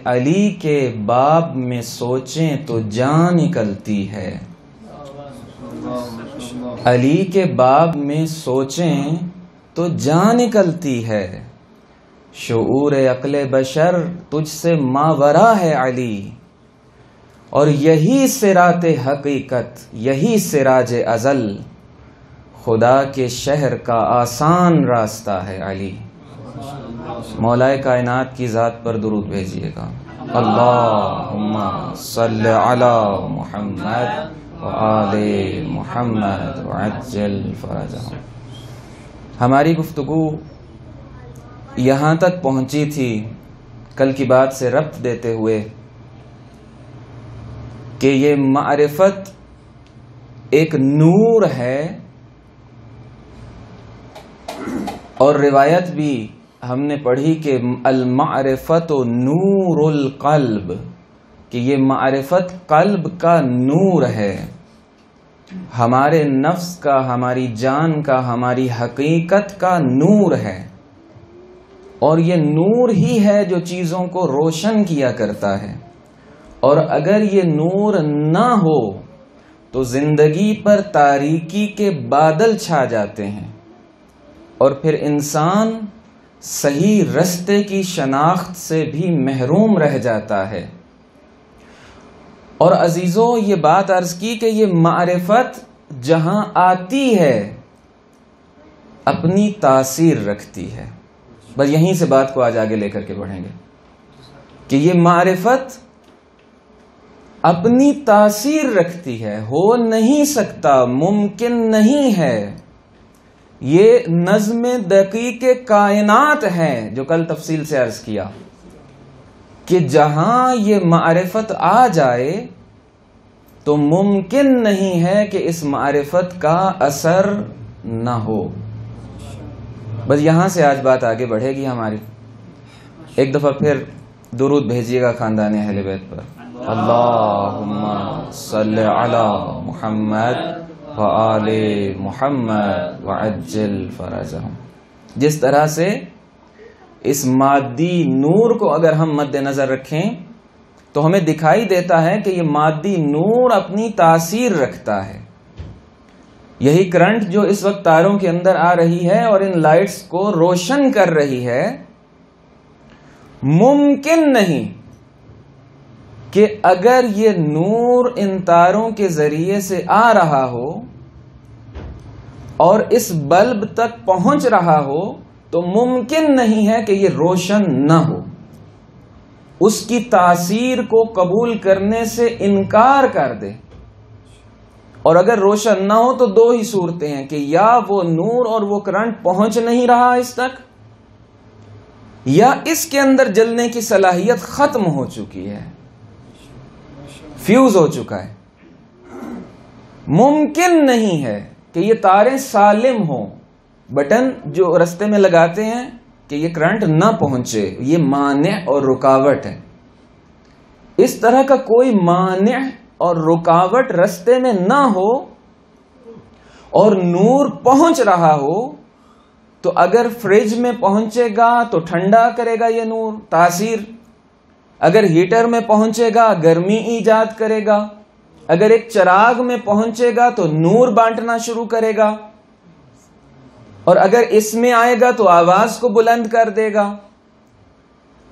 علی کے باب میں سوچیں تو جان نکلتی ہے، علی کے باب میں سوچیں تو جان نکلتی ہے، شعور عقل بشر تجھ سے ماورا ہے علی، اور یہی صراط حقیقت، یہی سراج ازل، خدا کے شہر کا آسان راستہ ہے علی۔ مولا کائنات کی ذات پر درود بھیجیے گا۔ اللہم صلی علی محمد وآل محمد وعجل فرجہم۔ ہماری گفتگو یہاں تک پہنچی تھی کل کی بات سے ربط دیتے ہوئے کہ یہ معرفت ایک نور ہے، اور روایت بھی ہم نے پڑھی کہ المعرفت نور القلب، کہ یہ معرفت قلب کا نور ہے، ہمارے نفس کا، ہماری جان کا، ہماری حقیقت کا نور ہے، اور یہ نور ہی ہے جو چیزوں کو روشن کیا کرتا ہے، اور اگر یہ نور نہ ہو تو زندگی پر تاریکی کے بادل چھا جاتے ہیں، اور پھر انسان صحیح رستے کی شناخت سے بھی محروم رہ جاتا ہے۔ اور عزیزو، یہ بات عرض کی کہ یہ معرفت جہاں آتی ہے اپنی تاثیر رکھتی ہے۔ بس یہیں سے بات کو آج آگے لے کر کے بڑھیں گے کہ یہ معرفت اپنی تاثیر رکھتی ہے، ہو نہیں سکتا، ممکن نہیں ہے۔ یہ نظم دقیق کائنات ہے جو کل تفصیل سے عرض کیا کہ جہاں یہ معرفت آ جائے تو ممکن نہیں ہے کہ اس معرفت کا اثر نہ ہو۔ بس یہاں سے آج بات آگے بڑھے گی ہماری۔ ایک دفعہ پھر درود بھیجیے گا خاندان اہل بیت پر۔ اللہم صلی علی محمد وآل محمد وعجل فرجہم۔ جس طرح سے اس مادی نور کو اگر ہم مد نظر رکھیں تو ہمیں دکھائی دیتا ہے کہ یہ مادی نور اپنی تاثیر رکھتا ہے۔ یہی کرنٹ جو اس وقت تاروں کے اندر آ رہی ہے اور ان لائٹس کو روشن کر رہی ہے، ممکن نہیں کہ اگر یہ نور ان تاروں کے ذریعے سے آ رہا ہو اور اس بلب تک پہنچ رہا ہو تو ممکن نہیں ہے کہ یہ روشن نہ ہو، اس کی تاثیر کو قبول کرنے سے انکار کر دے۔ اور اگر روشن نہ ہو تو دو ہی صورتیں ہیں کہ یا وہ نور اور وہ کرنٹ پہنچ نہیں رہا اس تک، یا اس کے اندر جلنے کی صلاحیت ختم ہو چکی ہے، فیوز ہو چکا ہے۔ ممکن نہیں ہے کہ یہ تاریں سالم ہوں، بٹن جو رستے میں لگاتے ہیں کہ یہ کرنٹ نہ پہنچے، یہ مانع اور رکاوٹ ہے۔ اس طرح کا کوئی مانع اور رکاوٹ رستے میں نہ ہو اور نور پہنچ رہا ہو تو اگر فریج میں پہنچے گا تو ٹھنڈا کرے گا یہ نور تاثیر، اگر ہیٹر میں پہنچے گا گرمی ایجاد کرے گا، اگر ایک چراغ میں پہنچے گا تو نور بانٹنا شروع کرے گا، اور اگر اس میں آئے گا تو آواز کو بلند کر دے گا۔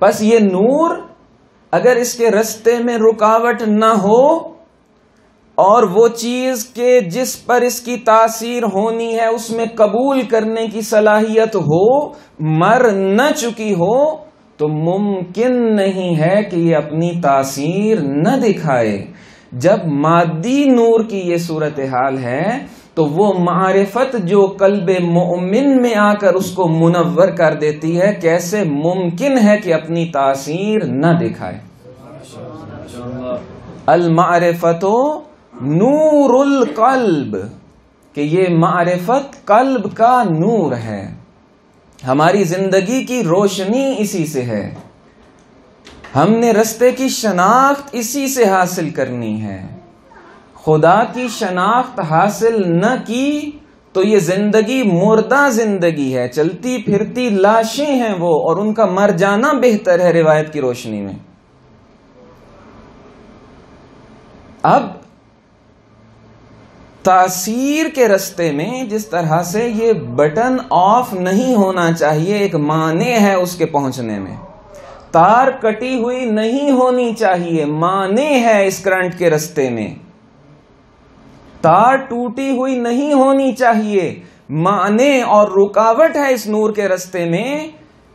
بس یہ نور اگر اس کے رستے میں رکاوٹ نہ ہو اور وہ چیز کے جس پر اس کی تاثیر ہونی ہے اس میں قبول کرنے کی صلاحیت ہو، مر نہ چکی ہو، تو ممکن نہیں ہے کہ یہ اپنی تاثیر نہ دکھائے۔ جب مادی نور کی یہ صورتحال ہے تو وہ معرفت جو قلب مومن میں آ کر اس کو منور کر دیتی ہے، کیسے ممکن ہے کہ اپنی تاثیر نہ دکھائے؟ المعرفت نور القلب، کہ یہ معرفت قلب کا نور ہے، ہماری زندگی کی روشنی اسی سے ہے، ہم نے رستے کی شناخت اسی سے حاصل کرنی ہے۔ خدا کی شناخت حاصل نہ کی تو یہ زندگی مردہ زندگی ہے، چلتی پھرتی لاشیں ہیں وہ، اور ان کا مر جانا بہتر ہے روایت کی روشنی میں۔ اب تاثیر کے رستے میں جس طرح سے یہ بٹن آف نہیں ہونا چاہیے، ایک مانع ہے اس کے پہنچنے میں، تار کٹی ہوئی نہیں ہونی چاہیے، مانع ہے اس کرنٹ کے رستے میں، تار ٹوٹی ہوئی نہیں ہونی چاہیے، مانع اور رکاوٹ ہے اس نور کے رستے میں.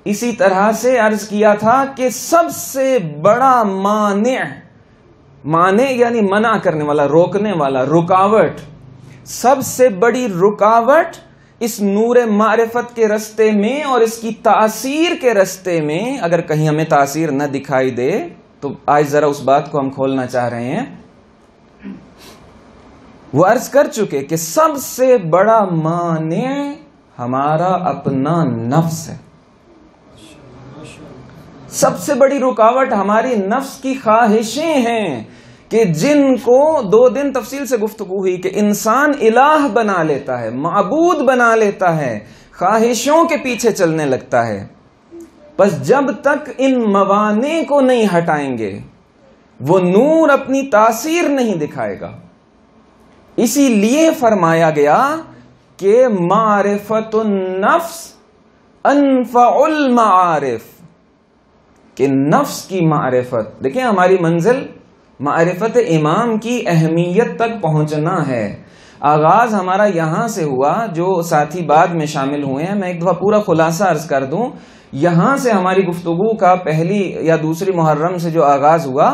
اسی طرح سے عرض کیا تھا کہ سب سے بڑا مانع یعنی منع کرنے والا، روکنے والا، رکاوٹ، سب سے بڑی رکاوٹ اس نور معرفت کے رستے میں اور اس کی تاثیر کے رستے میں، اگر کہیں ہمیں تاثیر نہ دکھائی دے تو آج ذرا اس بات کو ہم کھولنا چاہ رہے ہیں. وہ عرض کر چکے کہ سب سے بڑا مانع ہمارا اپنا نفس ہے، سب سے بڑی رکاوٹ ہماری نفس کی خواہشیں ہیں کہ جن کو 2 دن تفصیل سے گفتگو ہوئی کہ انسان الہ بنا لیتا ہے، معبود بنا لیتا ہے، خواہشوں کے پیچھے چلنے لگتا ہے. بس جب تک ان موانع کو نہیں ہٹائیں گے وہ نور اپنی تاثیر نہیں دکھائے گا. اسی لیے فرمایا گیا کہ معرفت النفس انفع المعارف، کہ نفس کی معرفت. دیکھیں ہماری منزل معرفت امام کی اہمیت تک پہنچنا ہے. آغاز ہمارا یہاں سے ہوا، جو ساتھی بعد میں شامل ہوئے ہیں میں ایک دفعہ پورا خلاصہ عرض کر دوں. یہاں سے ہماری گفتگو کا پہلی یا دوسری محرم سے جو آغاز ہوا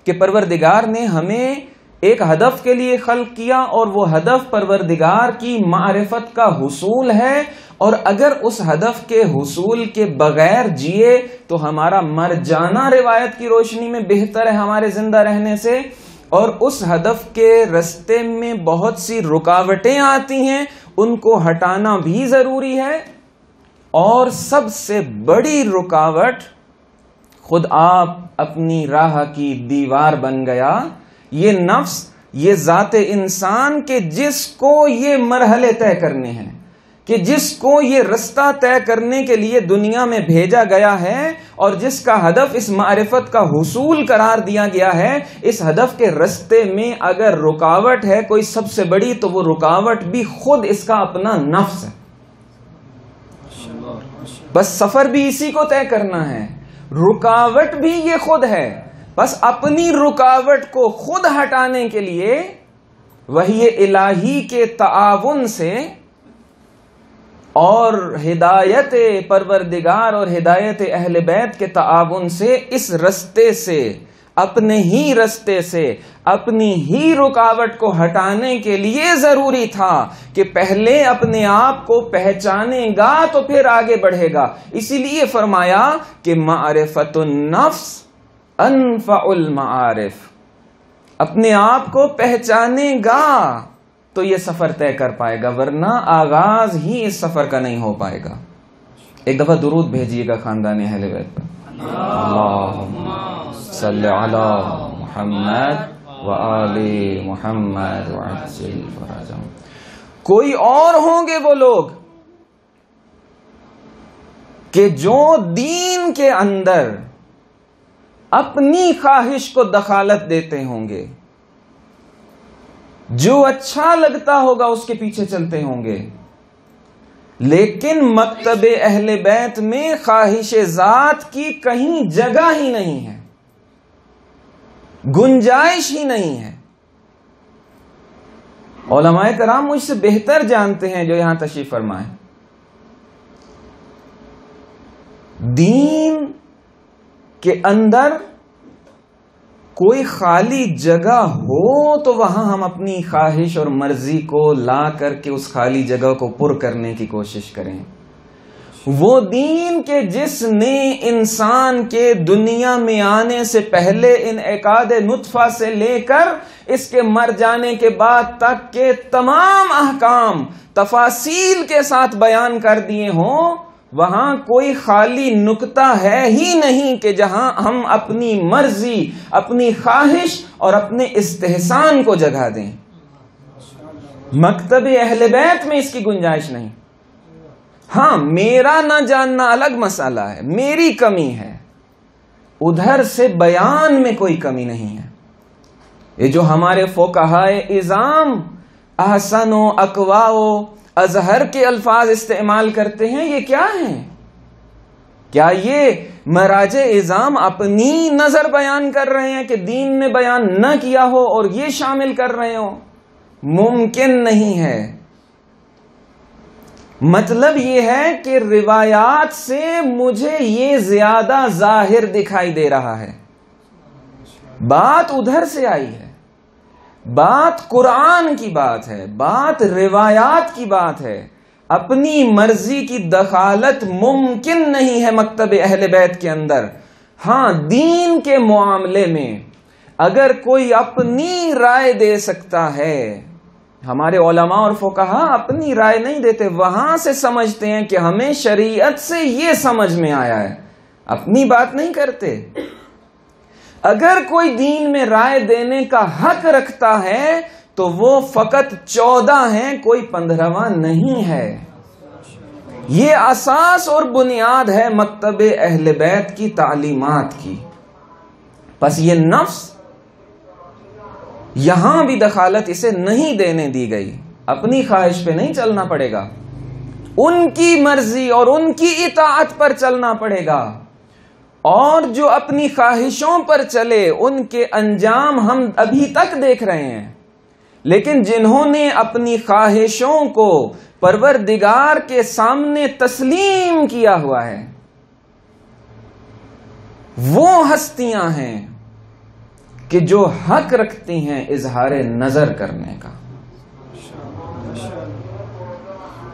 کہ پروردگار نے ہمیں ایک ہدف کے لیے خلق کیا اور وہ ہدف پروردگار کی معرفت کا حصول ہے، اور اگر اس ہدف کے حصول کے بغیر جیے تو ہمارا مر جانا روایت کی روشنی میں بہتر ہے ہمارے زندہ رہنے سے. اور اس ہدف کے رستے میں بہت سی رکاوٹیں آتی ہیں، ان کو ہٹانا بھی ضروری ہے. اور سب سے بڑی رکاوٹ خود آپ اپنی راہ کی دیوار بن گیا، یہ نفس، یہ ذات انسان کے جس کو یہ مرحلے طے کرنے ہیں، کہ جس کو یہ رستہ طے کرنے کے لیے دنیا میں بھیجا گیا ہے اور جس کا ہدف اس معرفت کا حصول قرار دیا گیا ہے، اس ہدف کے رستے میں اگر رکاوٹ ہے کوئی سب سے بڑی تو وہ رکاوٹ بھی خود اس کا اپنا نفس ہے. بس سفر بھی اسی کو طے کرنا ہے، رکاوٹ بھی یہ خود ہے. بس اپنی رکاوٹ کو خود ہٹانے کے لیے وحی الہی کے تعاون سے اور ہدایت پروردگار اور ہدایت اہل بیت کے تعاون سے اس رستے سے، اپنے ہی رستے سے، اپنی ہی رکاوٹ کو ہٹانے کے لیے ضروری تھا کہ پہلے اپنے آپ کو پہچانے گا تو پھر آگے بڑھے گا. اسی لیے فرمایا کہ معرفت النفس انفع المعارف، اپنے آپ کو پہچانے گا تو یہ سفر طے کر پائے گا، ورنہ آغاز ہی اس سفر کا نہیں ہو پائے گا. ایک دفعہ درود بھیجیے گا خاندان اہل بیت پر. اللہم صلی علی محمد وآل محمد وعجل فرجہم. کوئی اور ہوں گے وہ لوگ کہ جو دین کے اندر اپنی خواہش کو دخالت دیتے ہوں گے، جو اچھا لگتا ہوگا اس کے پیچھے چلتے ہوں گے، لیکن مکتب اہل بیت میں خواہش ذات کی کہیں جگہ ہی نہیں ہے، گنجائش ہی نہیں ہے. علماء کرام مجھ سے بہتر جانتے ہیں جو یہاں تشریف فرمائیں، دین کے اندر کوئی خالی جگہ ہو تو وہاں ہم اپنی خواہش اور مرضی کو لا کر کے اس خالی جگہ کو پر کرنے کی کوشش کریں. وہ دین کے جس نے انسان کے دنیا میں آنے سے پہلے انعقاد نطفہ سے لے کر اس کے مر جانے کے بعد تک کے تمام احکام تفاصیل کے ساتھ بیان کر دیے ہوں، وہاں کوئی خالی نقطہ ہے ہی نہیں کہ جہاں ہم اپنی مرضی، اپنی خواہش اور اپنے استحسان کو جگہ دیں. مکتب اہل بیت میں اس کی گنجائش نہیں. ہاں میرا نہ جاننا الگ مسئلہ ہے، میری کمی ہے، ادھر سے بیان میں کوئی کمی نہیں ہے. یہ جو ہمارے فقہائے اعظام احسن و اقوا و اظہر کے الفاظ استعمال کرتے ہیں، یہ کیا ہیں؟ کیا یہ مراجع اعظام اپنی نظر بیان کر رہے ہیں کہ دین میں بیان نہ کیا ہو اور یہ شامل کر رہے ہو؟ ممکن نہیں ہے۔ مطلب یہ ہے کہ روایات سے مجھے یہ زیادہ ظاہر دکھائی دے رہا ہے، بات ادھر سے آئی ہے، بات قرآن کی بات ہے، بات روایات کی بات ہے۔ اپنی مرضی کی دخالت ممکن نہیں ہے مکتب اہل بیت کے اندر۔ ہاں، دین کے معاملے میں اگر کوئی اپنی رائے دے سکتا ہے، ہمارے علماء اور فقہا اپنی رائے نہیں دیتے، وہاں سے سمجھتے ہیں کہ ہمیں شریعت سے یہ سمجھ میں آیا ہے، اپنی بات نہیں کرتے۔ اگر کوئی دین میں رائے دینے کا حق رکھتا ہے تو وہ فقط 14 ہیں، کوئی 15واں نہیں ہے۔ یہ اساس اور بنیاد ہے مکتب اہل بیت کی تعلیمات کی۔ پس یہ نفس یہاں بھی دخالت اسے نہیں دینے دی گئی، اپنی خواہش پہ نہیں چلنا پڑے گا، ان کی مرضی اور ان کی اطاعت پر چلنا پڑے گا۔ اور جو اپنی خواہشوں پر چلے ان کے انجام ہم ابھی تک دیکھ رہے ہیں، لیکن جنہوں نے اپنی خواہشوں کو پروردگار کے سامنے تسلیم کیا ہوا ہے، وہ ہستیاں ہیں کہ جو حق رکھتی ہیں اظہار نظر کرنے کا،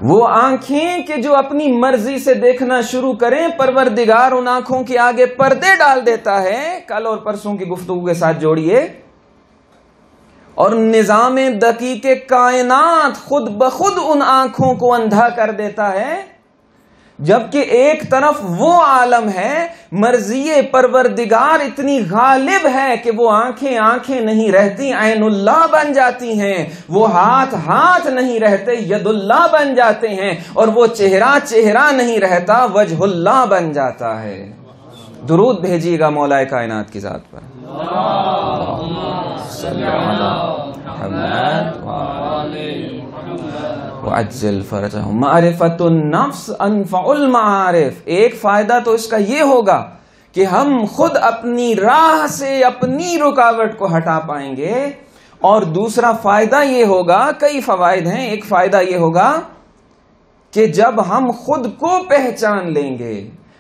وہ آنکھیں کہ جو اپنی مرضی سے دیکھنا شروع کریں، پروردگار ان آنکھوں کے آگے پردے ڈال دیتا ہے۔ کل اور پرسوں کی گفتگو کے ساتھ جوڑیے، اور نظام دقیق کائنات خود بخود ان آنکھوں کو اندھا کر دیتا ہے، جبکہ ایک طرف وہ عالم ہے، مرضی پروردگار اتنی غالب ہے کہ وہ آنکھیں آنکھیں نہیں رہتی، عین اللہ بن جاتی ہیں، وہ ہاتھ ہاتھ نہیں رہتے، ید اللہ بن جاتے ہیں، اور وہ چہرہ چہرہ نہیں رہتا، وجہ اللہ بن جاتا ہے۔ درود بھیجیے گا مولا کائنات کی ذات پر۔ وعجل فرجہم۔ معرفت النفس انفع المعارف۔ ایک فائدہ تو اس کا یہ ہوگا کہ ہم خود اپنی راہ سے اپنی رکاوٹ کو ہٹا پائیں گے، اور دوسرا فائدہ یہ ہوگا، کئی فوائد ہیں، ایک فائدہ یہ ہوگا کہ جب ہم خود کو پہچان لیں گے،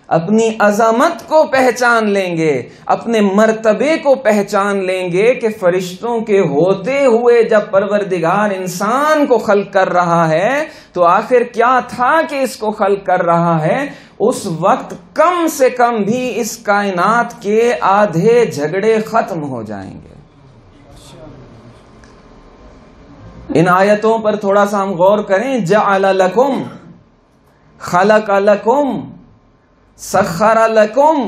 اپنی عظمت کو پہچان لیں گے، اپنے مرتبے کو پہچان لیں گے کہ فرشتوں کے ہوتے ہوئے جب پروردگار انسان کو خلق کر رہا ہے تو آخر کیا تھا کہ اس کو خلق کر رہا ہے، اس وقت کم سے کم بھی اس کائنات کے آدھے جھگڑے ختم ہو جائیں گے۔ ان آیتوں پر تھوڑا سا ہم غور کریں۔ جعل لکم، خلق لکم، سخر لکم،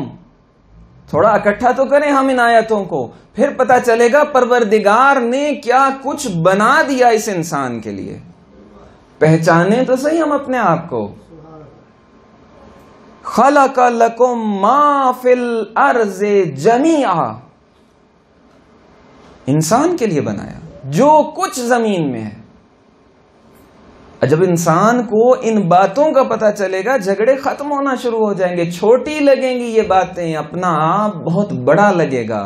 تھوڑا اکٹھا تو کریں ہم ان آیتوں کو، پھر پتہ چلے گا پروردگار نے کیا کچھ بنا دیا اس انسان کے لیے۔ پہچانے تو صحیح ہم اپنے آپ کو۔ خلق لکم ما فی الارض جمیعا، انسان کے لیے بنایا جو کچھ زمین میں ہے۔ جب انسان کو ان باتوں کا پتہ چلے گا، جھگڑے ختم ہونا شروع ہو جائیں گے۔ چھوٹی لگیں گی یہ باتیں، اپنا آپ بہت بڑا لگے گا۔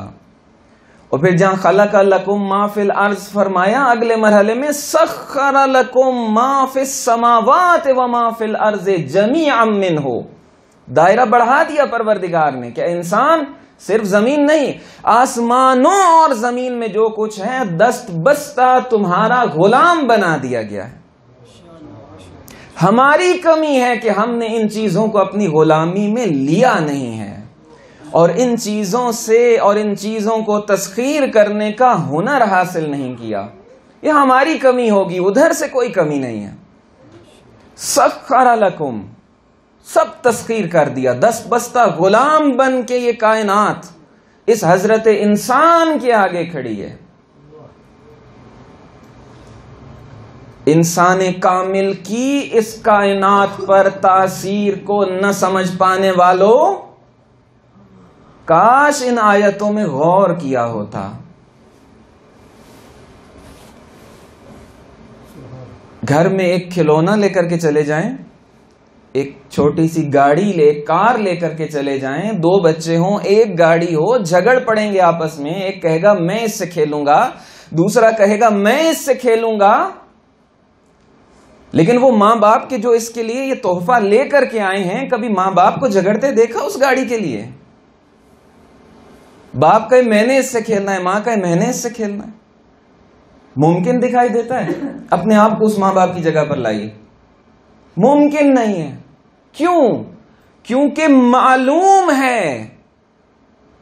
اور پھر جہاں خلق لکم ما فی الارض فرمایا، اگلے مرحلے میں سخر لکم ما فی السماوات وما فی الارض جمیعا منہ، دائرہ بڑھا دیا پروردگار نے کہ انسان صرف زمین نہیں، آسمانوں اور زمین میں جو کچھ ہے دست بستہ تمہارا غلام بنا دیا گیا ہے۔ ہماری کمی ہے کہ ہم نے ان چیزوں کو اپنی غلامی میں لیا نہیں ہے، اور ان چیزوں سے اور ان چیزوں کو تسخیر کرنے کا ہنر حاصل نہیں کیا۔ یہ ہماری کمی ہوگی، ادھر سے کوئی کمی نہیں ہے۔ سخر لکم، سب تسخیر کر دیا، دست بستہ غلام بن کے یہ کائنات اس حضرت انسان کے آگے کھڑی ہے۔ انسان کامل کی اس کائنات پر تاثیر کو نہ سمجھ پانے والوں، کاش ان آیتوں میں غور کیا ہوتا۔ گھر میں ایک کھلونا لے کر کے چلے جائیں، ایک چھوٹی سی گاڑی ایک کار لے کر کے چلے جائیں، 2 بچے ہوں، ایک گاڑی ہو، جھگڑ پڑیں گے آپس میں، ایک کہے گا میں اس سے کھیلوں گا، دوسرا کہے گا میں اس سے کھیلوں گا، لیکن وہ ماں باپ کے جو اس کے لیے یہ تحفہ لے کر کے آئے ہیں، کبھی ماں باپ کو جھگڑتے دیکھا اس گاڑی کے لیے؟ باپ کہے میں نے اس سے کھیلنا ہے، ماں کہے میں نے اس سے کھیلنا ہے، ممکن دکھائی دیتا ہے؟ اپنے آپ کو اس ماں باپ کی جگہ پر لائیے، ممکن نہیں ہے۔ کیوں؟ کیونکہ معلوم ہے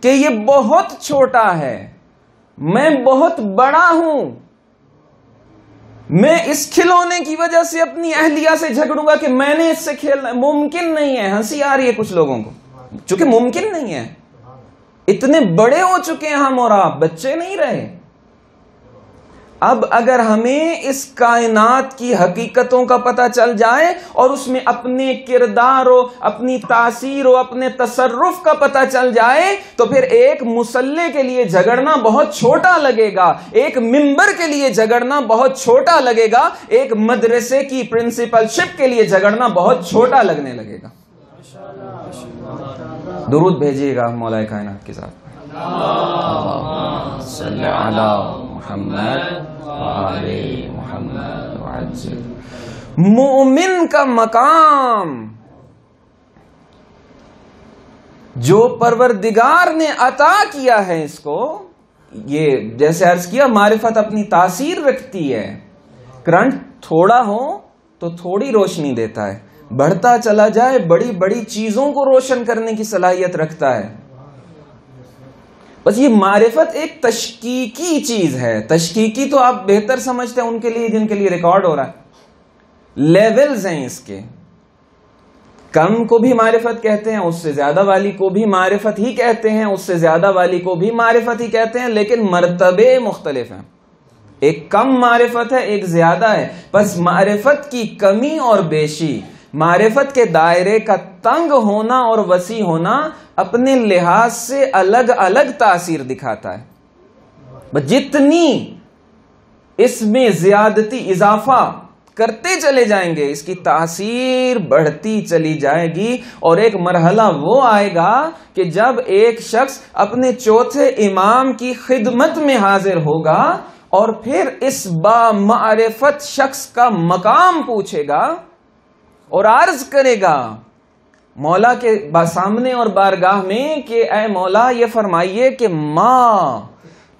کہ یہ بہت چھوٹا ہے، میں بہت بڑا ہوں، میں اس کھلونے کی وجہ سے اپنی اہلیہ سے جھگڑوں گا کہ میں نے اس سے کھیلنا ہے۔ ممکن نہیں ہے۔ ہنسی آ رہی ہے کچھ لوگوں کو، چونکہ ممکن نہیں ہے، اتنے بڑے ہو چکے ہیں ہم اور آپ، بچے نہیں رہے۔ اب اگر ہمیں اس کائنات کی حقیقتوں کا پتہ چل جائے اور اس میں اپنے کردار و اپنی تاثیر و اپنے تصرف کا پتہ چل جائے تو پھر ایک مصلی کے لیے جھگڑنا بہت چھوٹا لگے گا، ایک ممبر کے لیے جھگڑنا بہت چھوٹا لگے گا، ایک مدرسے کی پرنسپل شپ کے لیے جھگڑنا بہت چھوٹا لگنے لگے گا۔ درود بھیجیے گا مولا کائنات کے ساتھ، صلی علی محمد وآل محمد وعجل۔ مومن کا مقام جو پروردگار نے عطا کیا ہے اس کو، یہ جیسے عرض کیا معرفت اپنی تاثیر رکھتی ہے۔ کرنٹ تھوڑا ہو تو تھوڑی روشنی دیتا ہے، بڑھتا چلا جائے بڑی بڑی چیزوں کو روشن کرنے کی صلاحیت رکھتا ہے۔ بس یہ معرفت ایک تشکیکی چیز ہے۔ تشکیکی تو آپ بہتر سمجھتے ہیں ان کے لیے جن کے لیے ریکارڈ ہو رہا ہے، لیولز ہیں اس کے، کم کو بھی معرفت کہتے ہیں، اس سے زیادہ والی کو بھی معرفت ہی کہتے ہیں، اس سے زیادہ والی کو بھی معرفت ہی کہتے ہیں، لیکن مرتبے مختلف ہیں، ایک کم معرفت ہے ایک زیادہ ہے۔ بس معرفت کی کمی اور بیشی، معرفت کے دائرے کا تنگ ہونا اور وسیع ہونا اپنے لحاظ سے الگ الگ تاثیر دکھاتا ہے۔ جتنی اس میں زیادتی اضافہ کرتے چلے جائیں گے اس کی تاثیر بڑھتی چلی جائے گی، اور ایک مرحلہ وہ آئے گا کہ جب ایک شخص اپنے چوتھے امام کی خدمت میں حاضر ہوگا اور پھر اس با معرفت شخص کا مقام پوچھے گا اور عرض کرے گا مولا کے سامنے اور بارگاہ میں کہ اے مولا یہ فرمائیے کہ ما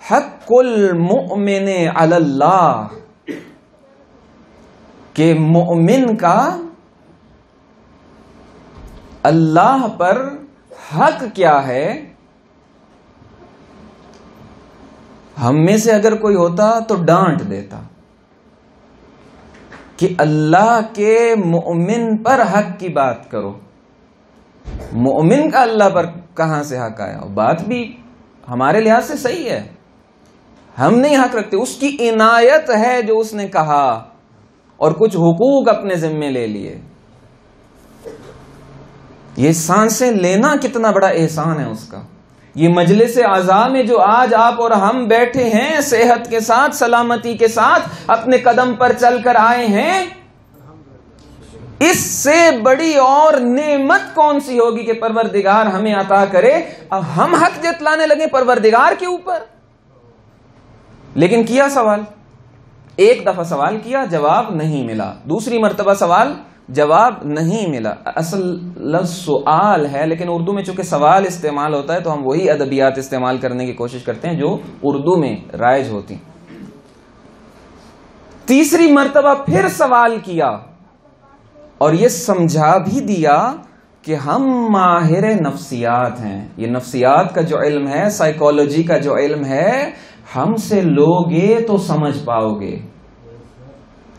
حق المؤمن علی اللہ، کہ مؤمن کا اللہ پر حق کیا ہے۔ ہم میں سے اگر کوئی ہوتا تو ڈانٹ دیتا کہ اللہ کے مؤمن پر حق کی بات کرو، مؤمن کا اللہ پر کہاں سے حق آیا؟ بات بھی ہمارے لحاظ سے صحیح ہے، ہم نہیں حق رکھتے، اس کی عنایت ہے جو اس نے کہا اور کچھ حقوق اپنے ذمے لے لیے۔ یہ سانسیں لینا کتنا بڑا احسان ہے اس کا۔ یہ مجلس اعضاء میں جو آج آپ اور ہم بیٹھے ہیں صحت کے ساتھ سلامتی کے ساتھ اپنے قدم پر چل کر آئے ہیں، اس سے بڑی اور نعمت کون سی ہوگی کہ پروردگار ہمیں عطا کرے، اب ہم حق جتلانے لگے پروردگار کے اوپر۔ لیکن کیا سوال، ایک دفعہ سوال کیا جواب نہیں ملا، دوسری مرتبہ سوال جواب نہیں ملا۔ اصل لفظ سوال ہے لیکن اردو میں چونکہ سوال استعمال ہوتا ہے تو ہم وہی ادبیات استعمال کرنے کی کوشش کرتے ہیں جو اردو میں رائج ہوتی۔ تیسری مرتبہ پھر سوال کیا اور یہ سمجھا بھی دیا کہ ہم ماہر نفسیات ہیں، یہ نفسیات کا جو علم ہے، سائیکالوجی کا جو علم ہے، ہم سے لوگے تو سمجھ پاؤ گے۔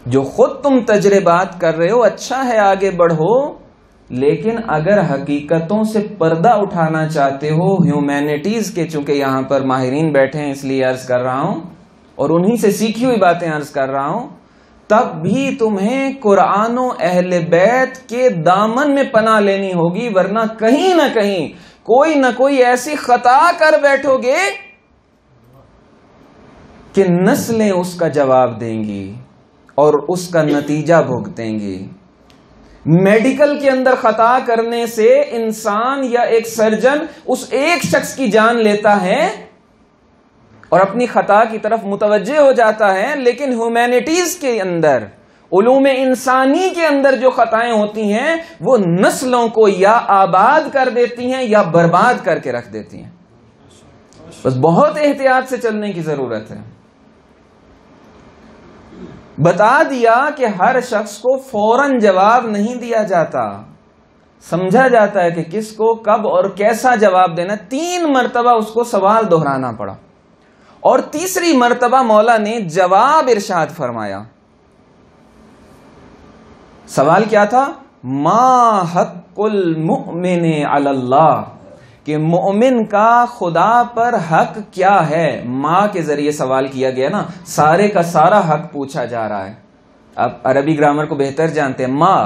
جو خود تم تجربات کر رہے ہو اچھا ہے، آگے بڑھو، لیکن اگر حقیقتوں سے پردہ اٹھانا چاہتے ہو ہیومینٹیز کے، چونکہ یہاں پر ماہرین بیٹھے ہیں اس لیے عرض کر رہا ہوں اور انہی سے سیکھی ہوئی باتیں عرض کر رہا ہوں، تب بھی تمہیں قرآن و اہل بیت کے دامن میں پناہ لینی ہوگی، ورنہ کہیں نہ کہیں کوئی نہ کوئی ایسی خطا کر بیٹھو گے کہ نسلیں اس کا جواب دیں گی، اور اس کا نتیجہ بھگتیں گی۔ میڈیکل کے اندر خطا کرنے سے انسان یا ایک سرجن اس ایک شخص کی جان لیتا ہے اور اپنی خطا کی طرف متوجہ ہو جاتا ہے، لیکن ہیومینٹیز کے اندر، علوم انسانی کے اندر جو خطائیں ہوتی ہیں وہ نسلوں کو یا آباد کر دیتی ہیں یا برباد کر کے رکھ دیتی ہیں۔ بس بہت احتیاط سے چلنے کی ضرورت ہے۔ بتا دیا کہ ہر شخص کو فوراً جواب نہیں دیا جاتا، سمجھا جاتا ہے کہ کس کو کب اور کیسا جواب دینا۔ 3 مرتبہ اس کو سوال دہرانا پڑا، اور تیسری مرتبہ مولا نے جواب ارشاد فرمایا۔ سوال کیا تھا؟ ما حق المؤمن علی اللہ، کہ مومن کا خدا پر حق کیا ہے۔ ماں کے ذریعے سوال کیا گیا نا، سارے کا سارا حق پوچھا جا رہا ہے۔ اب عربی گرامر کو بہتر جانتے ہیں، ماں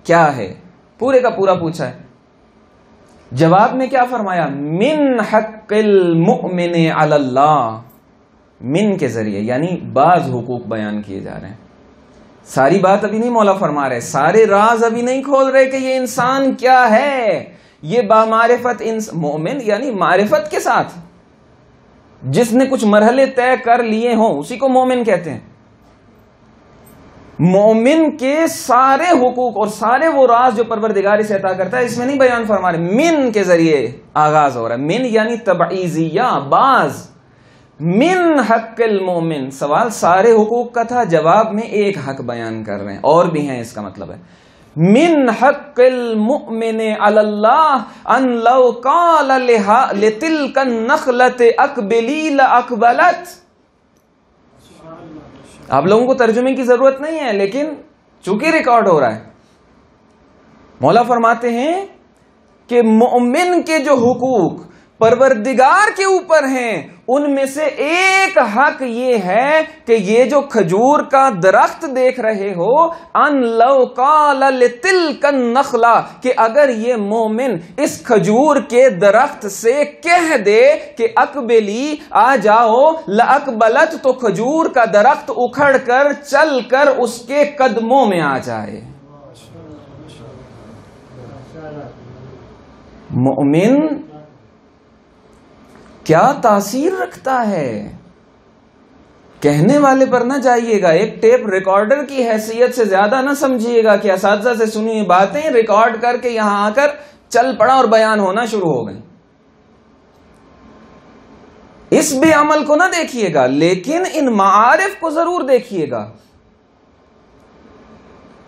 کیا ہے، پورے کا پورا پوچھا ہے۔ جواب میں کیا فرمایا؟ من حق المؤمن علی اللہ، من کے ذریعے یعنی بعض حقوق بیان کیے جا رہے ہیں۔ ساری بات ابھی نہیں مولا فرما رہے، سارے راز ابھی نہیں کھول رہے کہ یہ انسان کیا ہے۔ یہ بامعرفت مومن یعنی معرفت کے ساتھ جس نے کچھ مرحلے طے کر لیے ہوں اسی کو مومن کہتے ہیں۔ مومن کے سارے حقوق اور سارے وہ راز جو پروردگار سے عطا کرتا ہے اس میں نہیں بیان فرما رہے، من کے ذریعے آغاز ہو رہا ہے۔ من یعنی تبعیضیہ، بعض۔ من حق المومن، سوال سارے حقوق کا تھا، جواب میں ایک حق بیان کر رہے ہیں، اور بھی ہیں، اس کا مطلب ہے من حق المؤمن علی اللہ ان لو قال لتلک النخلۃ اقبلی لاقبلت۔ آپ لوگوں کو ترجمے کی ضرورت نہیں ہے، لیکن چونکہ ریکارڈ ہو رہا ہے، مولا فرماتے ہیں کہ مومن کے جو حقوق پروردگار کے اوپر ہیں ان میں سے ایک حق یہ ہے کہ یہ جو کھجور کا درخت دیکھ رہے ہو، ان لو قال لتلک النخلہ، کہ اگر یہ مومن اس کھجور کے درخت سے کہہ دے کہ اقبلی آ جاؤ، لاقبلت، تو کھجور کا درخت اکھڑ کر چل کر اس کے قدموں میں آ جائے۔ مومن کیا تاثیر رکھتا ہے، کہنے والے پر نہ جائیے گا، ایک ٹیپ ریکارڈر کی حیثیت سے زیادہ نہ سمجھیے گا کہ اساتذہ سے سنی ہوئی باتیں ریکارڈ کر کے یہاں آ کر چل پڑا اور بیان ہونا شروع ہو گئی۔ اس بے عمل کو نہ دیکھیے گا، لیکن ان معارف کو ضرور دیکھیے گا۔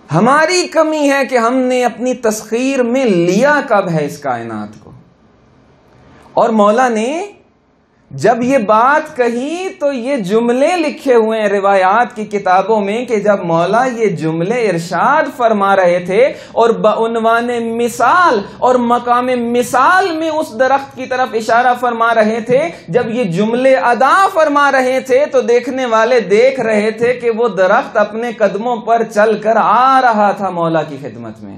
ہماری کمی ہے کہ ہم نے اپنی تسخیر میں لیا کب ہے اس کائنات کو۔ اور مولا نے جب یہ بات کہی تو یہ جملے لکھے ہوئے ہیں روایات کی کتابوں میں کہ جب مولا یہ جملے ارشاد فرما رہے تھے اور بعنوان مثال اور مقام مثال میں اس درخت کی طرف اشارہ فرما رہے تھے، جب یہ جملے ادا فرما رہے تھے تو دیکھنے والے دیکھ رہے تھے کہ وہ درخت اپنے قدموں پر چل کر آ رہا تھا مولا کی خدمت میں۔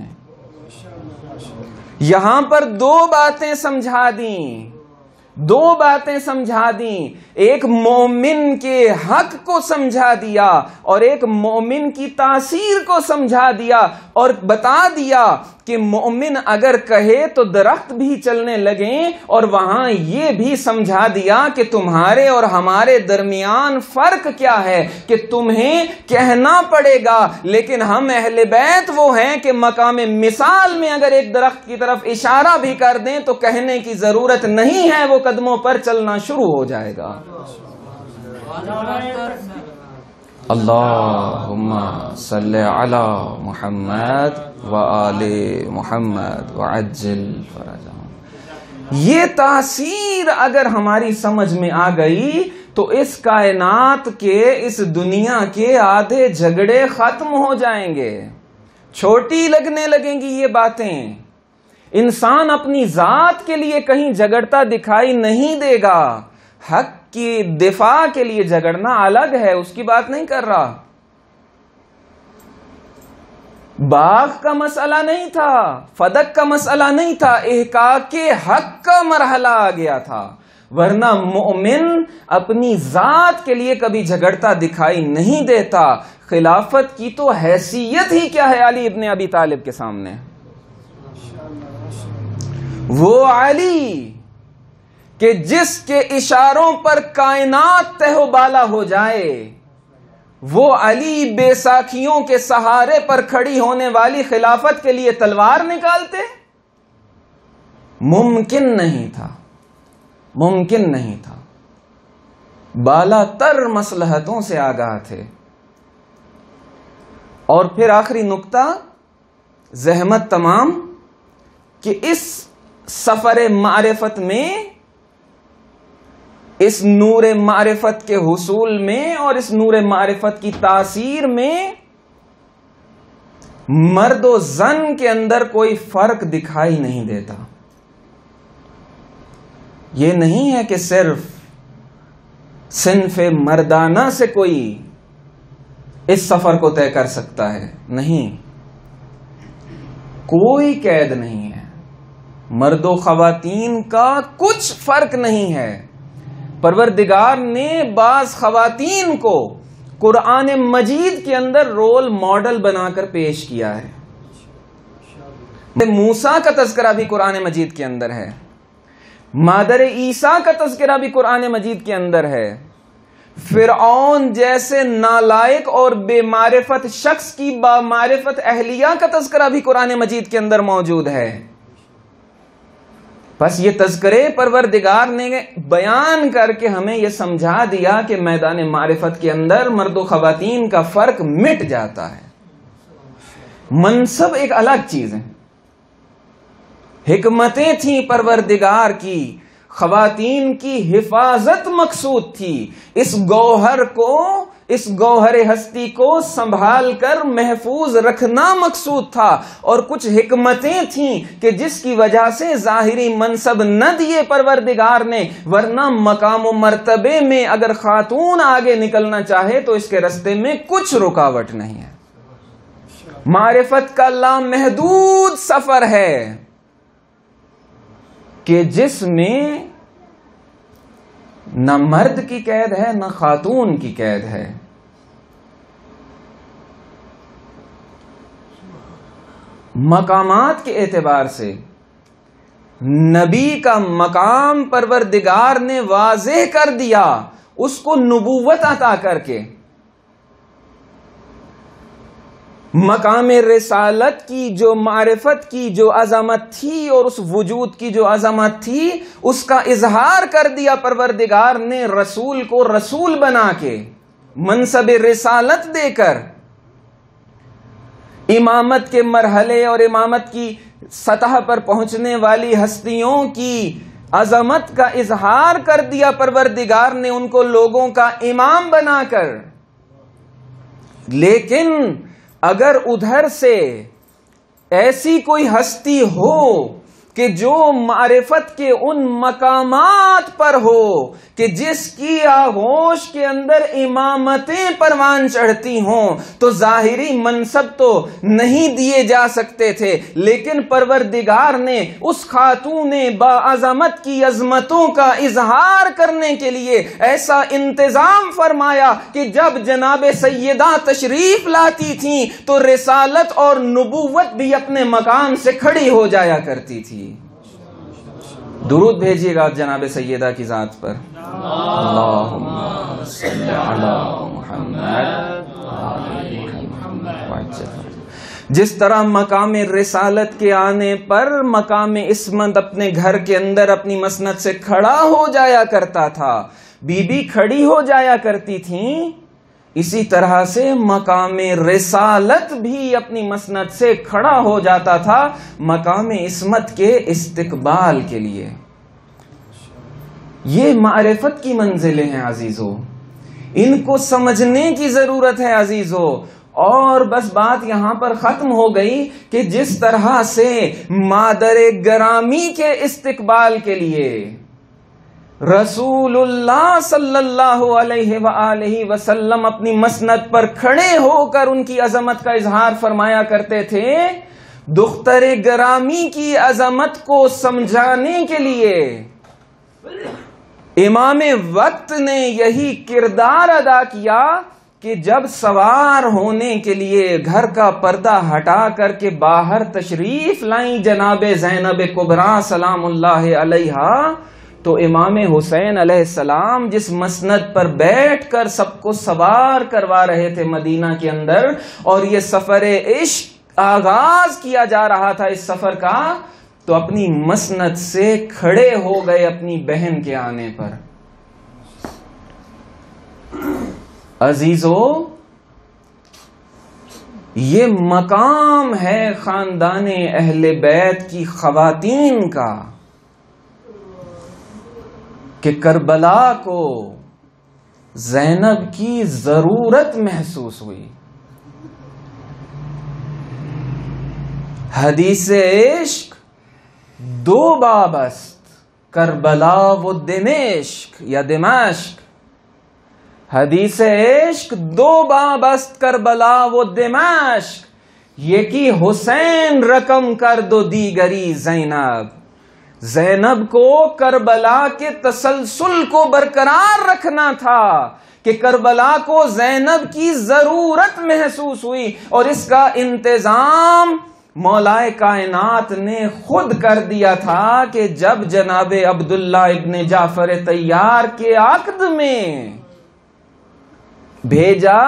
یہاں پر 2 باتیں سمجھا دیں، 2 باتیں سمجھا دیں، ایک مومن کے حق کو سمجھا دیا اور ایک مومن کی تاثیر کو سمجھا دیا، اور بتا دیا کہ مومن اگر کہے تو درخت بھی چلنے لگیں، اور وہاں یہ بھی سمجھا دیا کہ تمہارے اور ہمارے درمیان فرق کیا ہے کہ تمہیں کہنا پڑے گا، لیکن ہم اہل بیت وہ ہیں کہ مقام مثال میں اگر ایک درخت کی طرف اشارہ بھی کر دیں تو کہنے کی ضرورت نہیں ہے، وہ قدموں پر چلنا شروع ہو جائے گا۔ اللہم صلی علی محمد وآل محمد وعجل فرجہم۔ یہ تاثیر اگر ہماری سمجھ میں آ گئی تو اس کائنات کے، اس دنیا کے آدھے جھگڑے ختم ہو جائیں گے، چھوٹی لگنے لگیں گی یہ باتیں۔ انسان اپنی ذات کے لیے کہیں جھگڑتا دکھائی نہیں دے گا، حق کی دفاع کے لیے جھگڑنا الگ ہے، اس کی بات نہیں کر رہا۔ باغ کا مسئلہ نہیں تھا، فدق کا مسئلہ نہیں تھا، احقاق کے حق کا مرحلہ آ گیا تھا۔ ورنہ مومن اپنی ذات کے لیے کبھی جھگڑتا دکھائی نہیں دیتا. خلافت کی تو حیثیت ہی کیا ہے علی ابن ابی طالب کے سامنے. وہ علی کہ جس کے اشاروں پر کائنات تہ و بالا ہو جائے، وہ علی بیساکھیوں کے سہارے پر کھڑی ہونے والی خلافت کے لیے تلوار نکالتے؟ ممکن نہیں تھا، ممکن نہیں تھا. بالا تر مصلحتوں سے آگاہ تھے. اور پھر آخری نقطہ، زحمت تمام، کہ اس سفر معرفت میں، اس نور معرفت کے حصول میں اور اس نور معرفت کی تاثیر میں مرد و زن کے اندر کوئی فرق دکھائی نہیں دیتا. یہ نہیں ہے کہ صرف صنف مردانہ سے کوئی اس سفر کو طے کر سکتا ہے. نہیں، کوئی قید نہیں ہے. مرد و خواتین کا کچھ فرق نہیں ہے. پروردگار نے بعض خواتین کو قرآن مجید کے اندر رول ماڈل بنا کر پیش کیا ہے. موسیٰ کا تذکرہ بھی قرآن مجید کے اندر ہے. مادر عیسیٰ کا تذکرہ بھی قرآن مجید کے اندر ہے. فرعون جیسے نالائق اور بے معرفت شخص کی با معرفت اہلیہ کا تذکرہ بھی قرآن مجید کے اندر موجود ہے. بس یہ تذکرے پروردگار نے بیان کر کے ہمیں یہ سمجھا دیا کہ میدان معرفت کے اندر مرد و خواتین کا فرق مٹ جاتا ہے. منصب ایک الگ چیز ہے. حکمتیں تھیں پروردگار کی، خواتین کی حفاظت مقصود تھی. اس گوہر کو، اس گوہر ہستی کو سنبھال کر محفوظ رکھنا مقصود تھا. اور کچھ حکمتیں تھیں کہ جس کی وجہ سے ظاہری منصب نہ دیے پروردگار نے، ورنہ مقام و مرتبے میں اگر خاتون آگے نکلنا چاہے تو اس کے رستے میں کچھ رکاوٹ نہیں ہے. معرفت کا لامحدود سفر ہے کہ جس میں نہ مرد کی قید ہے نہ خاتون کی قید ہے. مقامات کے اعتبار سے نبی کا مقام پروردگار نے واضح کر دیا، اس کو نبوت عطا کر کے. مقام رسالت کی جو معرفت کی جو عظمت تھی اور اس وجود کی جو عظمت تھی، اس کا اظہار کر دیا پروردگار نے رسول کو رسول بنا کے، منصب رسالت دے کر. امامت کے مرحلے اور امامت کی سطح پر پہنچنے والی ہستیوں کی عظمت کا اظہار کر دیا پروردگار نے ان کو لوگوں کا امام بنا کر. لیکن اگر ادھر سے ایسی کوئی ہستی ہو کہ جو معرفت کے ان مقامات پر ہو کہ جس کی آغوش کے اندر امامتیں پروان چڑھتی ہوں، تو ظاہری منصب تو نہیں دیے جا سکتے تھے، لیکن پروردگار نے اس خاتون باعظمت کی عظمتوں کا اظہار کرنے کے لیے ایسا انتظام فرمایا کہ جب جناب سیدہ تشریف لاتی تھیں تو رسالت اور نبوت بھی اپنے مقام سے کھڑی ہو جایا کرتی تھی. درود بھیجیے گا جناب سیدہ کی ذات پر. اللہم صلی علی محمد. جس طرح مقام رسالت کے آنے پر مقام عصمت اپنے گھر کے اندر اپنی مسند سے کھڑا ہو جایا کرتا تھا، بی بی کھڑی ہو جایا کرتی تھیں، اسی طرح سے مقام رسالت بھی اپنی مسند سے کھڑا ہو جاتا تھا مقام عصمت کے استقبال کے لیے. یہ معرفت کی منزلیں ہیں عزیزو، ان کو سمجھنے کی ضرورت ہے عزیزو. اور بس بات یہاں پر ختم ہو گئی کہ جس طرح سے مادر گرامی کے استقبال کے لیے رسول اللہ صلی اللہ علیہ وآلہ وسلم اپنی مسند پر کھڑے ہو کر ان کی عظمت کا اظہار فرمایا کرتے تھے، دختر گرامی کی عظمت کو سمجھانے کے لیے امام وقت نے یہی کردار ادا کیا کہ جب سوار ہونے کے لیے گھر کا پردہ ہٹا کر کے باہر تشریف لائیں جناب زینب کبریٰ سلام اللہ علیہا، تو امام حسین علیہ السلام جس مسند پر بیٹھ کر سب کو سوار کروا رہے تھے مدینہ کے اندر، اور یہ سفر عشق آغاز کیا جا رہا تھا اس سفر کا، تو اپنی مسند سے کھڑے ہو گئے اپنی بہن کے آنے پر۔ عزیزو، یہ مقام ہے خاندان اہل بیت کی خواتین کا کہ کربلا کو زینب کی ضرورت محسوس ہوئی۔ حدیث عشق دو باب است، کربلا و دمشق یا دمشق۔ حدیث عشق دو باب است، کربلا و دمشق، یکی حسین رقم کر دو دیگری زینب۔ زینب کو کربلا کے تسلسل کو برقرار رکھنا تھا کہ کربلا کو زینب کی ضرورت محسوس ہوئی، اور اس کا انتظام مولائے کائنات نے خود کر دیا تھا کہ جب جناب عبداللہ ابن جعفر طیار کے عقد میں بھیجا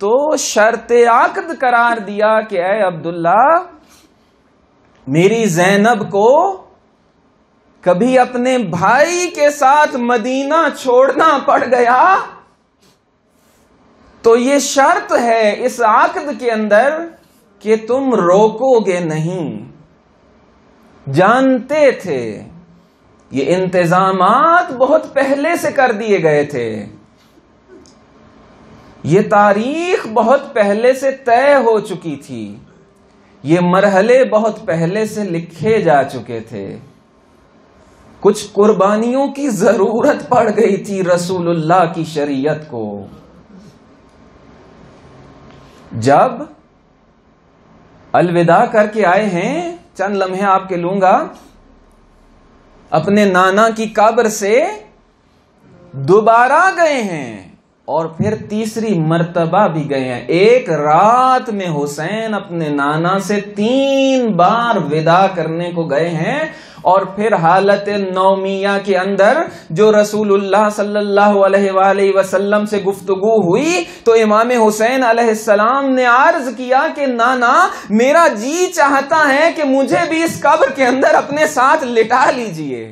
تو شرط عقد قرار دیا کہ اے عبداللہ، میری زینب کو کبھی اپنے بھائی کے ساتھ مدینہ چھوڑنا پڑ گیا تو یہ شرط ہے اس عقد کے اندر کہ تم روکو گے نہیں۔ جانتے تھے یہ انتظامات بہت پہلے سے کر دیے گئے تھے، یہ تاریخ بہت پہلے سے طے ہو چکی تھی، یہ مرحلے بہت پہلے سے لکھے جا چکے تھے۔ کچھ قربانیوں کی ضرورت پڑ گئی تھی رسول اللہ کی شریعت کو۔ جب الوداع کر کے آئے ہیں، چند لمحے آپ کے لوں گا، اپنے نانا کی قبر سے دوبارہ گئے ہیں اور پھر تیسری مرتبہ بھی گئے ہیں۔ ایک رات میں حسین اپنے نانا سے 3 بار وداع کرنے کو گئے ہیں، اور پھر حالت نومیہ کے اندر جو رسول اللہ صلی اللہ علیہ وآلہ وسلم سے گفتگو ہوئی تو امام حسین علیہ السلام نے عرض کیا کہ نانا، میرا جی چاہتا ہے کہ مجھے بھی اس قبر کے اندر اپنے ساتھ لٹا لیجئے۔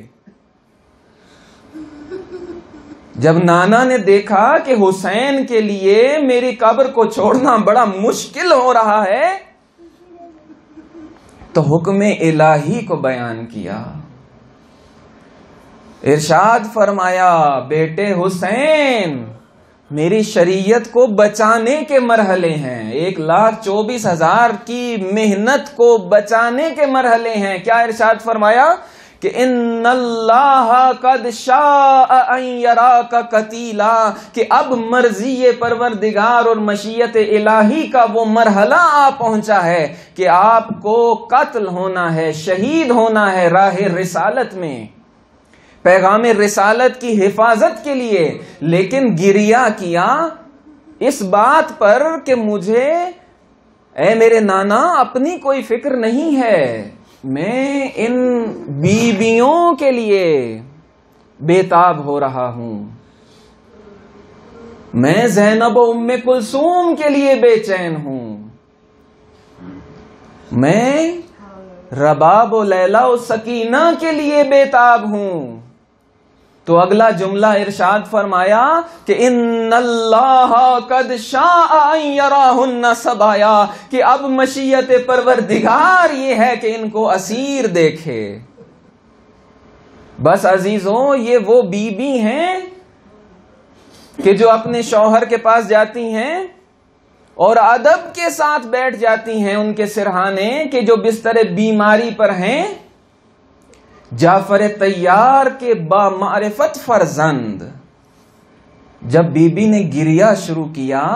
جب نانا نے دیکھا کہ حسین کے لیے میری قبر کو چھوڑنا بڑا مشکل ہو رہا ہے تو حکم الہی کو بیان کیا، ارشاد فرمایا، بیٹے حسین، میری شریعت کو بچانے کے مرحلے ہیں، 1,24,000 کی محنت کو بچانے کے مرحلے ہیں۔ کیا ارشاد فرمایا کہ ان اللہ قد شاء ان یراک قتیلا، کہ اب مرضی پروردگار اور مشیت الہی کا وہ مرحلہ آ پہنچا ہے کہ آپ کو قتل ہونا ہے، شہید ہونا ہے راہ رسالت میں، پیغام رسالت کی حفاظت کے لیے۔ لیکن گریہ کیا اس بات پر کہ مجھے، اے میرے نانا، اپنی کوئی فکر نہیں ہے، میں ان بیویوں کے لیے بےتاب ہو رہا ہوں، میں زینب و ام کلثوم کے لیے بے چین ہوں، میں رباب و لیلا و سکینہ کے لیے بےتاب ہوں۔ تو اگلا جملہ ارشاد فرمایا کہ ان اللہ قد شاء ان یراہن سبایا، کہ اب مشیت پروردگار یہ ہے کہ ان کو اسیر دیکھے۔ بس عزیزوں، یہ وہ بی بی ہیں کہ جو اپنے شوہر کے پاس جاتی ہیں اور ادب کے ساتھ بیٹھ جاتی ہیں ان کے سرہانے کہ جو بستر بیماری پر ہیں، جعفر طیار کے بامعرفت فرزند۔ جب بی بی نے گریہ شروع کیا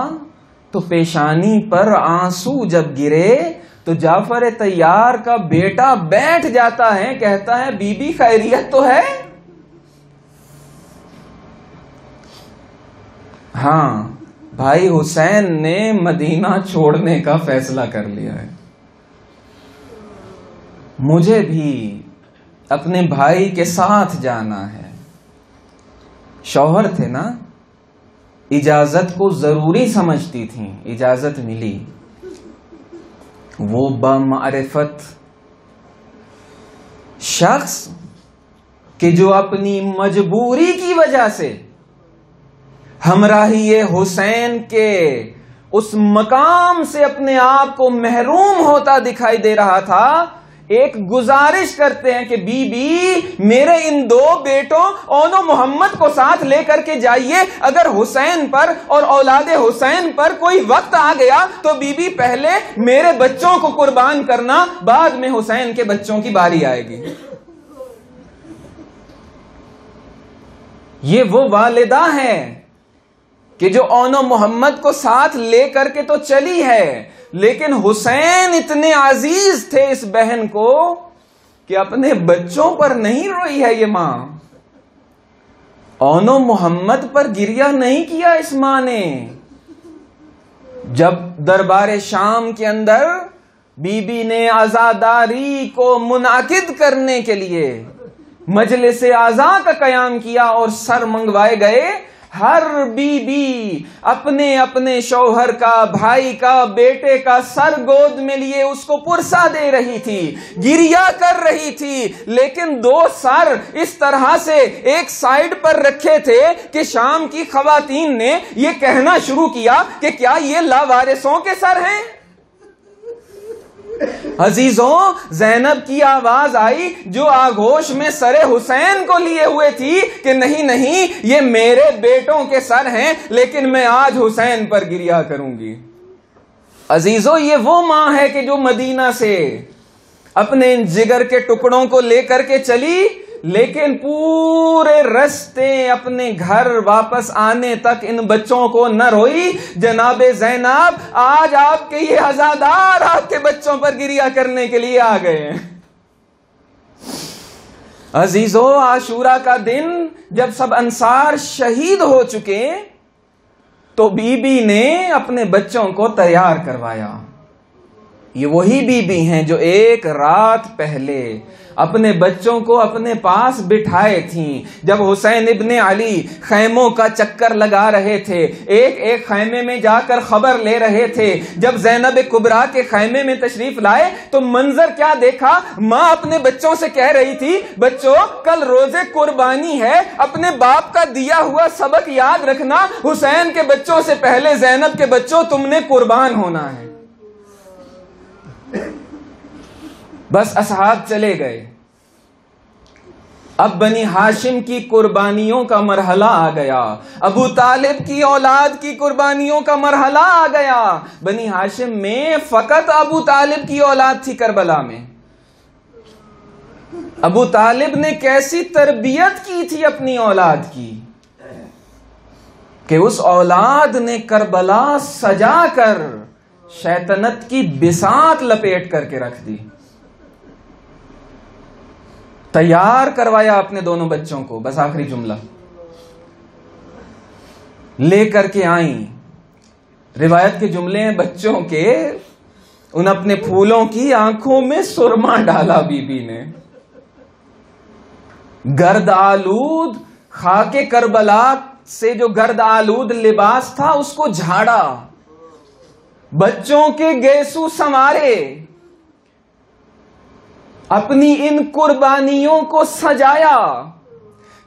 تو پیشانی پر آنسو جب گرے تو جعفر طیار کا بیٹا بیٹھ جاتا ہے، کہتا ہے بی بی خیریت تو ہے؟ ہاں، بھائی حسین نے مدینہ چھوڑنے کا فیصلہ کر لیا ہے. مجھے بھی اپنے بھائی کے ساتھ جانا ہے. شوہر تھے نا، اجازت کو ضروری سمجھتی تھیں، اجازت ملی. وہ بامعرفت شخص کہ جو اپنی مجبوری کی وجہ سے ہمراہی حسین کے اس مقام سے اپنے آپ کو محروم ہوتا دکھائی دے رہا تھا، ایک گزارش کرتے ہیں کہ بی بی میرے ان 2 بیٹوں اون و محمد کو ساتھ لے کر کے جائیے. اگر حسین پر اور اولاد حسین پر کوئی وقت آ گیا تو بی بی پہلے میرے بچوں کو قربان کرنا، بعد میں حسین کے بچوں کی باری آئے گی. یہ وہ والدہ ہے کہ جو اون و محمد کو ساتھ لے کر کے تو چلی ہے، لیکن حسین اتنے عزیز تھے اس بہن کو کہ اپنے بچوں پر نہیں روئی ہے یہ ماں. اون و محمد پر گریہ نہیں کیا اس ماں نے. جب دربار شام کے اندر بی بی نے عزاداری کو منعقد کرنے کے لیے مجلس عزا کا قیام کیا اور سر منگوائے گئے، ہر بی بی اپنے اپنے شوہر کا، بھائی کا، بیٹے کا سر گود میں لیے اس کو پرسا دے رہی تھی، گریہ کر رہی تھی، لیکن 2 سر اس طرح سے ایک سائیڈ پر رکھے تھے کہ شام کی خواتین نے یہ کہنا شروع کیا کہ کیا یہ لاوارثوں کے سر ہیں؟ عزیزوں، زینب کی آواز آئی جو آغوش میں سر حسین کو لیے ہوئے تھی کہ نہیں نہیں، یہ میرے بیٹوں کے سر ہیں، لیکن میں آج حسین پر گریہ کروں گی. عزیزوں، یہ وہ ماں ہے کہ جو مدینہ سے اپنے ان جگر کے ٹکڑوں کو لے کر کے چلی، لیکن پورے رستے اپنے گھر واپس آنے تک ان بچوں کو نہ روئی. جناب زینب، آج آپ کے یہ عزادار آپ کے بچوں پر گریہ کرنے کے لیے آ گئے ہیں. عزیزو، عاشورہ کا دن جب سب انصار شہید ہو چکے تو بی بی نے اپنے بچوں کو تیار کروایا. یہ وہی بی بی ہیں جو ایک رات پہلے اپنے بچوں کو اپنے پاس بٹھائے تھیں. جب حسین ابن علی خیموں کا چکر لگا رہے تھے، ایک ایک خیمے میں جا کر خبر لے رہے تھے، جب زینب کبریٰ کے خیمے میں تشریف لائے تو منظر کیا دیکھا؟ ماں اپنے بچوں سے کہہ رہی تھی، بچوں کل روزے قربانی ہے، اپنے باپ کا دیا ہوا سبق یاد رکھنا، حسین کے بچوں سے پہلے زینب کے بچوں تم نے قربان ہونا ہے. بس اصحاب چلے گئے. اب بنی ہاشم کی قربانیوں کا مرحلہ آ گیا، ابو طالب کی اولاد کی قربانیوں کا مرحلہ آ گیا. بنی ہاشم میں فقط ابو طالب کی اولاد تھی کربلا میں. ابو طالب نے کیسی تربیت کی تھی اپنی اولاد کی کہ اس اولاد نے کربلا سجا کر شیطنت کی بساط لپیٹ کر کے رکھ دی. تیار کروایا اپنے دونوں بچوں کو. بس آخری جملہ لے کر کے آئیں. روایت کے جملے ہیں بچوں کے، ان اپنے پھولوں کی آنکھوں میں سرما ڈالا بی بی نے، گرد آلود خاک کربلا سے جو گرد آلود لباس تھا اس کو جھاڑا، بچوں کے گیسو سنوارے، اپنی ان قربانیوں کو سجایا،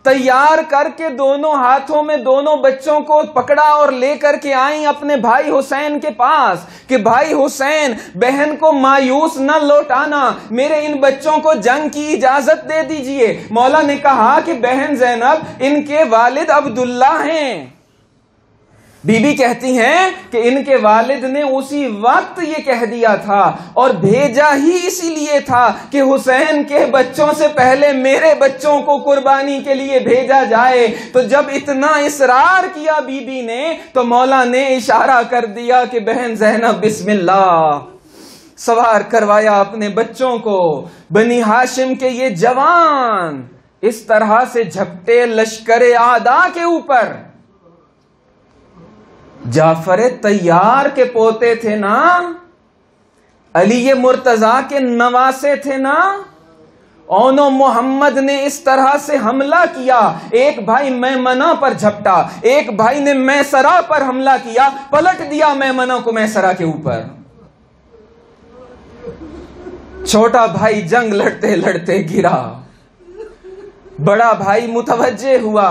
تیار کر کے دونوں ہاتھوں میں دونوں بچوں کو پکڑا اور لے کر کے آئیں اپنے بھائی حسین کے پاس کہ بھائی حسین، بہن کو مایوس نہ لوٹانا، میرے ان بچوں کو جنگ کی اجازت دے دیجئے. مولا نے کہا کہ بہن زینب، ان کے والد عبداللہ ہیں. بی بی کہتی ہیں کہ ان کے والد نے اسی وقت یہ کہہ دیا تھا اور بھیجا ہی اسی لیے تھا کہ حسین کے بچوں سے پہلے میرے بچوں کو قربانی کے لیے بھیجا جائے. تو جب اتنا اصرار کیا بی بی نے تو مولا نے اشارہ کر دیا کہ بہن زینب بسم اللہ. سوار کروایا اپنے بچوں کو. بنی ہاشم کے یہ جوان اس طرح سے جھپٹے لشکر اعداء کے اوپر جعفر طیار کے پوتے تھے نا، علی مرتضیٰ کے نواسے تھے نا. اونو محمد نے اس طرح سے حملہ کیا، ایک بھائی میمنہ پر جھپٹا، ایک بھائی نے میسرہ پر حملہ کیا، پلٹ دیا میمنہ کو میسرہ کے اوپر. چھوٹا بھائی جنگ لڑتے لڑتے گرا، بڑا بھائی متوجہ ہوا،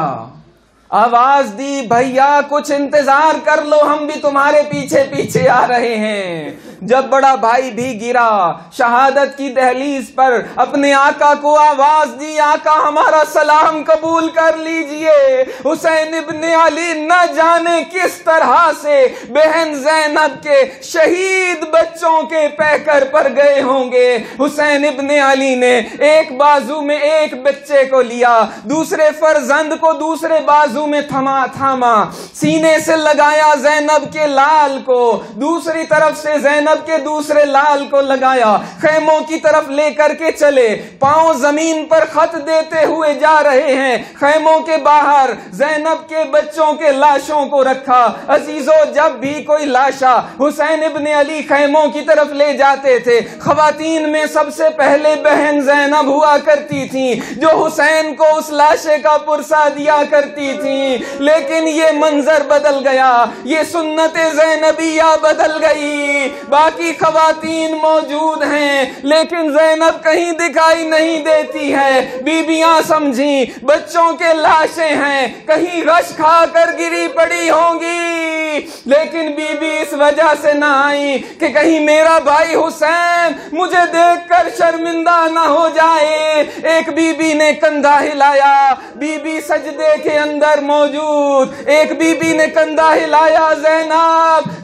آواز دی بھیا کچھ انتظار کر لو، ہم بھی تمہارے پیچھے پیچھے آ رہے ہیں. جب بڑا بھائی بھی گرا، شہادت کی دہلیز پر اپنے آقا کو آواز دی، آقا ہمارا سلام قبول کر لیجئے. حسین ابن علی نہ جانے کس طرح سے بہن زینب کے شہید بچوں کے پیکر پر گئے ہوں گے. حسین ابن علی نے ایک بازو میں ایک بچے کو لیا، دوسرے فرزند کو دوسرے بازو میں تھاما، سینے سے لگایا زینب کے لال کو، دوسری طرف سے زینب کے دوسرے لال کو لگایا، خیموں کی طرف لے کر کے چلے، پاؤں زمین پر خط دیتے ہوئے جا رہے ہیں. خیموں کے باہر زینب کے بچوں کے لاشوں کو رکھا. عزیزو، جب بھی کوئی لاشا حسین ابن علی خیموں کی طرف لے جاتے تھے، خواتین میں سب سے پہلے بہن زینب ہوا کرتی تھی جو حسین کو اس لاشے کا پرسہ دیا کرتی تھی. لیکن یہ منظر بدل گیا، یہ سنت زینبیہ بدل گئی. باقی خواتین موجود ہیں لیکن زینب کہیں دکھائی نہیں دیتی ہے. بیبیاں سمجھی بچوں کے لاشیں ہیں، کہیں غش کھا کر گری پڑی ہوں گی، لیکن بی بی اس وجہ سے نہ آئی کہ کہیں میرا بھائی حسین مجھے دیکھ کر شرمندہ نہ ہو جائے. ایک بی بی نے کندھا ہلایا، بی بی سجدے کے اندر موجود، ایک بی بی نے کندھا ہلایا،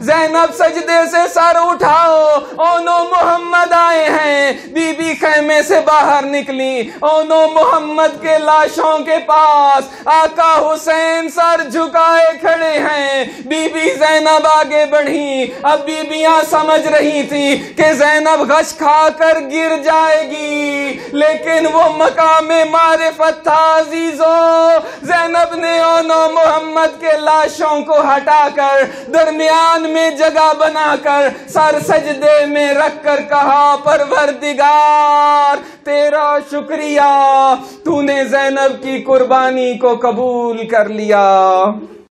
زینب سجدے سے سر اٹھاؤ، اونو محمد آئے ہیں. بی بی خیمے سے باہر نکلی، اونو محمد کے لاشوں کے پاس آقا حسین سر جھکائے کھڑے ہیں. بی بی زینب آگے بڑھی. اب بیبیاں سمجھ رہی تھی کہ زینب غش کھا کر گر جائے گی، لیکن وہ مقام معرفت تھا عزیزو. زینب نے اونو محمد کے لاشوں کو ہٹا کر درمیان میں جگہ بنا کر سر سجدے میں رکھ کر کہا، پروردگار تیرا شکریہ، تو نے زینب کی قربانی کو قبول کر لیا.